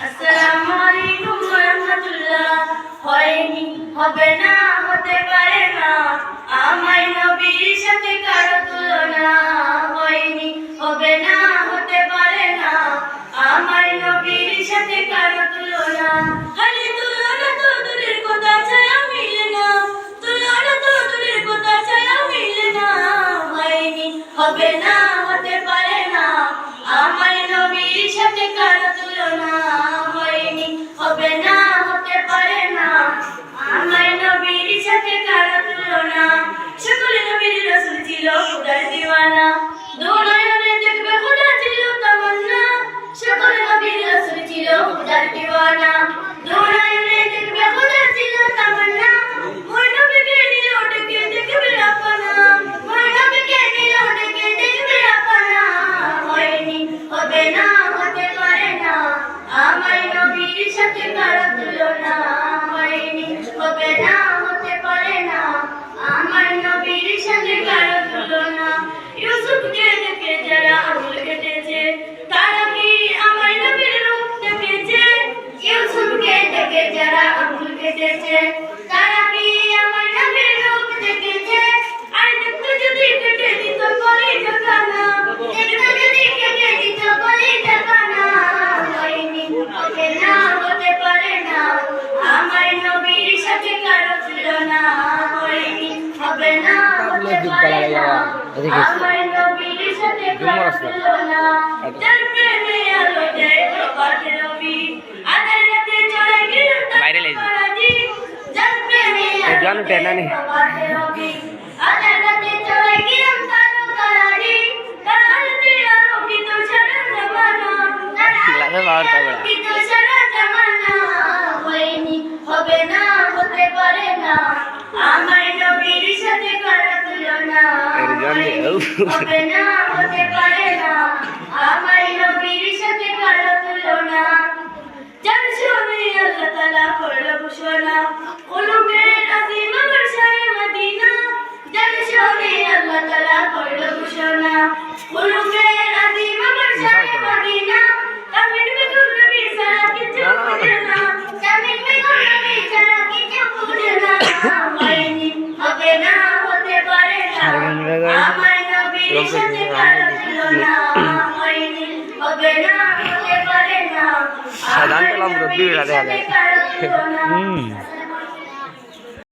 আসসালামু আলাইকুম ওয়া রাহমাতুল্লাহ। হয়নি, হবে না, হতে পারে না, আমার নবীর সাথে কারো তুলনা। হয়নি, হবে না, হতে পারে না, আমার নবীর সাথে কারো তুলনা। খালি তুলনা তো দূরের কথা, ছায়া মিলে না, তুলনা তো দূরের কথা, ছায়া মিলে না। হয়নি, হবে না, হতে পারে না, আমার নবীর সাথে কারো তুলনা। হয়নি, হবে না, হতে পারে না, আমার নবীর সাথে কারো তুলনা। সকল নবীর রাসূল ছিল খোদার দিওয়ানা, দু নয়নে দেখবে খোদা ছিল তামান্না। সকল নবীর রাসূল ছিল খোদার দিওয়ানা, দু নয়নে দেখবে খোদা ছিল তামান্না। মোর নবীকে নিল ডেকে দেখবে আপনা, মোর নবীকে নিল ডেকে দেখবে আপনা। হয়নি, হবে না, হতে পারে না, আমার নবীর সাথে কারো তুলনা। হয়নি, হবে না, হতে পারে না, আমার নবীর সাথে কারো তুলনা। ইউসুফকে দেখে যারা আঙুল কেটেছে, তারা কি আমার নবীর রূপ দেখেছে? ইউসুফকে দেখে যারা আঙুল কেটেছে, তারা কি আমার নবীর রূপ দেখেছে? আর দেখতে যদি কেটে দিত কলিজা কানা, দেখতে যদি কেটে দিত কলিজা কানা। হয়নি, হবে না, হতে পারে না, আমার নবীর সাথে কারো তুলনা। হয়নি, হবে না, হতে পারে না, আমার নবীর সাথে কারো তুলনা। যার প্রেমে আলো দেয় প্রভাতের রবি, আধার রাতে চড়াই গিরফ তারাজি। যার প্রেমে আলো দেয় প্রভাতের রবি, আধার রাতে চড়াই গিরফ তারাজি। তার আলোতে আলোকিত সারা জামানা, তার আলোতে আলোকিত সারা জামানা। হয়নি, হবে না, হতে পারে না, আমার নবীর সাথে কারো তুলনা। হবে না, হতে পারে না, আমার নবীর সাথে কারো তুলনা। যার শুনে আল্লাহ তাআলা করলো ঘোষণা, উলুকের আজিম বর্ষায় মদিনা। যার শুনে আল্লাহ তাআলা করলো ঘোষণা, উলুকের আজিম বর্ষায় মদিনা। কামিল বেগম নবী ছাড়া কিছু বুঝে না, কামিল বেগম নবী ছাড়া কিছু বুঝে না। হয়নি, হবে না, হতে পারে না, আমার নবীর সাথে কারো তুলনা। হয়নি, হবে না, হতে পারে না, আমার নবীর সাথে কারো তুলনা।